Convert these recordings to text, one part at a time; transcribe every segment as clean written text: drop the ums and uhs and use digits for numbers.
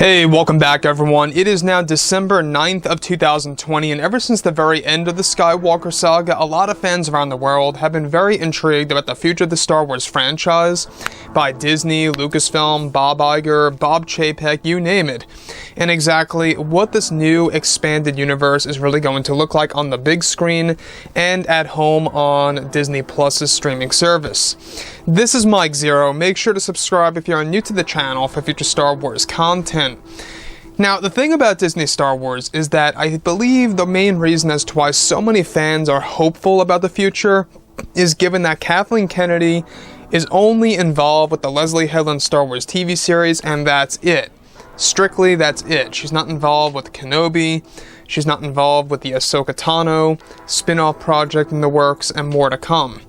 Hey, welcome back everyone. It is now December 9th of 2020, and ever since the very end of the Skywalker saga, a lot of fans around the world have been very intrigued about the future of the Star Wars franchise by Disney, Lucasfilm, Bob Iger, Bob Chapek, you name it, and exactly what this new expanded universe is really going to look like on the big screen and at home on Disney Plus's streaming service. This is Mike Zero. Make sure to subscribe if you're new to the channel for future Star Wars content. Now, the thing about Disney Star Wars is that I believe the main reason as to why so many fans are hopeful about the future is given that Kathleen Kennedy is only involved with the Leslie Headland Star Wars TV series, and that's it. Strictly, that's it. She's not involved with Kenobi, she's not involved with the AHSOKA TANO spin-off project in the works, and more to come.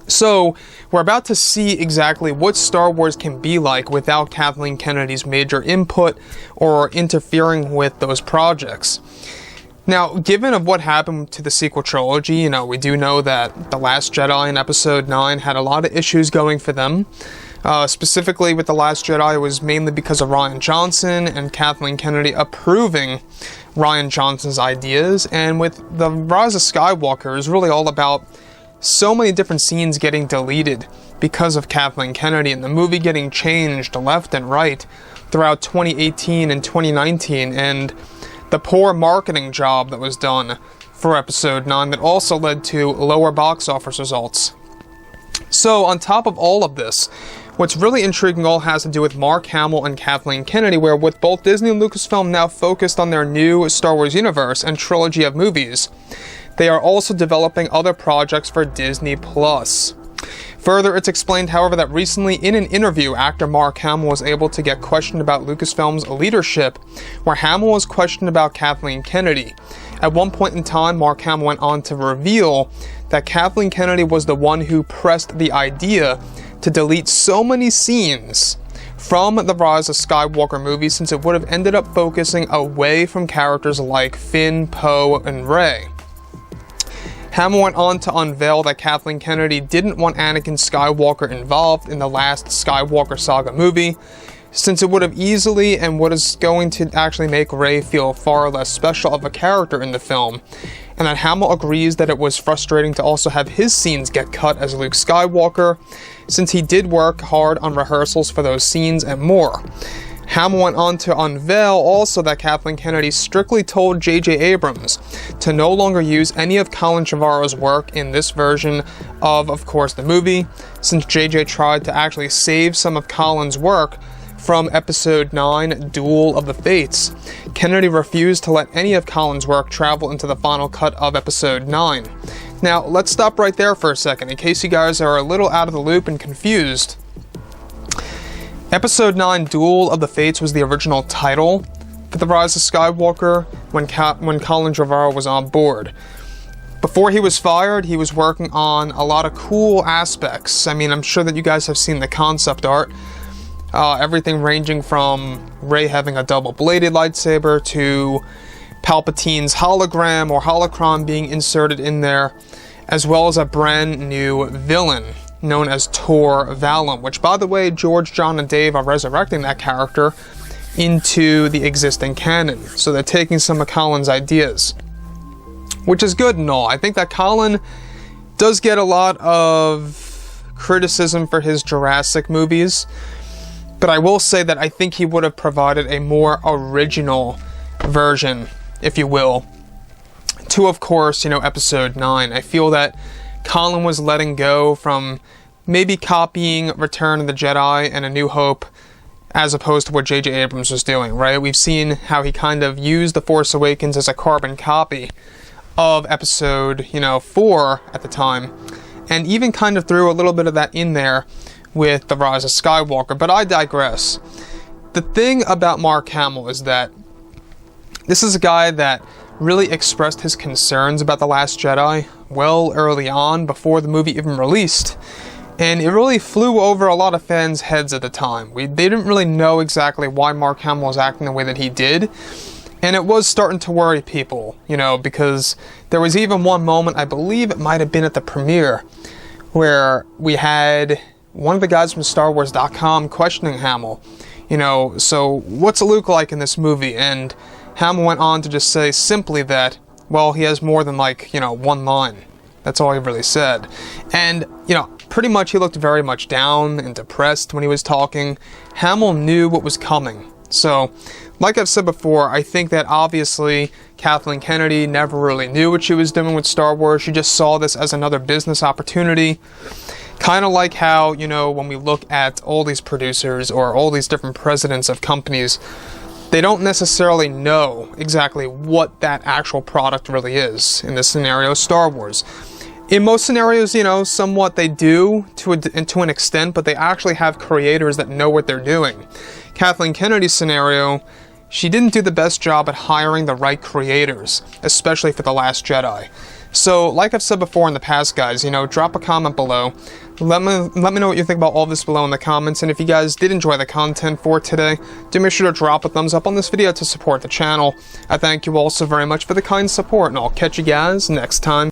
So, we're about to see exactly what Star Wars can be like without Kathleen Kennedy's major input or interfering with those projects. Now, given of what happened to the sequel trilogy, we do know that The Last Jedi in Episode 9 had a lot of issues going for them. Specifically with The Last Jedi, it was mainly because of Rian Johnson and Kathleen Kennedy approving Rian Johnson's ideas, and with The Rise of Skywalker, it was really all about so many different scenes getting deleted because of Kathleen Kennedy, and the movie getting changed left and right throughout 2018 and 2019, and the poor marketing job that was done for Episode 9 that also led to lower box office results. So, on top of all of this, what's really intriguing all has to do with Mark Hamill and Kathleen Kennedy, where with both Disney and Lucasfilm now focused on their new Star Wars universe and trilogy of movies, they are also developing other projects for Disney+. Further, it's explained, however, that recently in an interview, actor Mark Hamill was able to get questioned about Lucasfilm's leadership, where Hamill was questioned about Kathleen Kennedy. At one point in time, Mark Hamill went on to reveal that Kathleen Kennedy was the one who pressed the idea to delete so many scenes from the Rise of Skywalker movie, since it would have ended up focusing away from characters like Finn, Poe, and Rey. Hamill went on to unveil that Kathleen Kennedy didn't want Anakin Skywalker involved in the last Skywalker saga movie, since it would have easily and what is going to actually make Rey feel far less special of a character in the film, and that Hamill agrees that it was frustrating to also have his scenes get cut as Luke Skywalker, since he did work hard on rehearsals for those scenes and more. Hamill went on to unveil also that Kathleen Kennedy strictly told J.J. Abrams to no longer use any of Colin Trevorrow's work in this version of course, the movie, since J.J. tried to actually save some of Colin's work from Episode 9, Duel of the Fates. Kennedy refused to let any of Colin's work travel into the final cut of Episode 9. Now, let's stop right there for a second, in case you guys are a little out of the loop and confused. Episode 9, Duel of the Fates was the original title for The Rise of Skywalker when Colin Trevorrow was on board. Before he was fired, he was working on a lot of cool aspects. I'm sure that you guys have seen the concept art. Everything ranging from Rey having a double-bladed lightsaber to Palpatine's hologram or holocron being inserted in there, as well as a brand new villain known as Tor Valum, which, by the way, George, John, and Dave are resurrecting that character into the existing canon. So they're taking some of Colin's ideas, which is good and all. I think that Colin does get a lot of criticism for his Jurassic movies, but I will say that I think he would have provided a more original version, if you will, to, of course, Episode 9. I feel that Colin was letting go from maybe copying Return of the Jedi and A New Hope as opposed to what J.J. Abrams was doing, right? We've seen how he kind of used The Force Awakens as a carbon copy of Episode, 4 at the time, and even kind of threw a little bit of that in there with The Rise of Skywalker, but I digress. The thing about Mark Hamill is that this is a guy that really expressed his concerns about The Last Jedi well early on, before the movie even released, and it really flew over a lot of fans' heads at the time. They didn't really know exactly why Mark Hamill was acting the way that he did, and it was starting to worry people, because there was even one moment, I believe it might have been at the premiere, where we had one of the guys from StarWars.com questioning Hamill, You know, so what's Luke like in this movie? And Hamill went on to just say simply that, well, he has more than, like, you know, one line. That's all he really said. And, you know, pretty much he looked very much down and depressed when he was talking. Hamill knew what was coming. So, like I've said before, I think that obviously Kathleen Kennedy never really knew what she was doing with Star Wars. She just saw this as another business opportunity. Kind of like how, you know, when we look at all these producers or all these different presidents of companies, they don't necessarily know exactly what that actual product really is. In this scenario, Star Wars. In most scenarios, you know, somewhat they do to an extent, but they actually have creators that know what they're doing. Kathleen Kennedy's scenario, she didn't do the best job at hiring the right creators, especially for The Last Jedi. So, like I've said before in the past, guys, you know, drop a comment below. Let me know what you think about all this below in the comments, and if you guys did enjoy the content for today, do make sure to drop a thumbs up on this video to support the channel. I thank you all so very much for the kind support, and I'll catch you guys next time.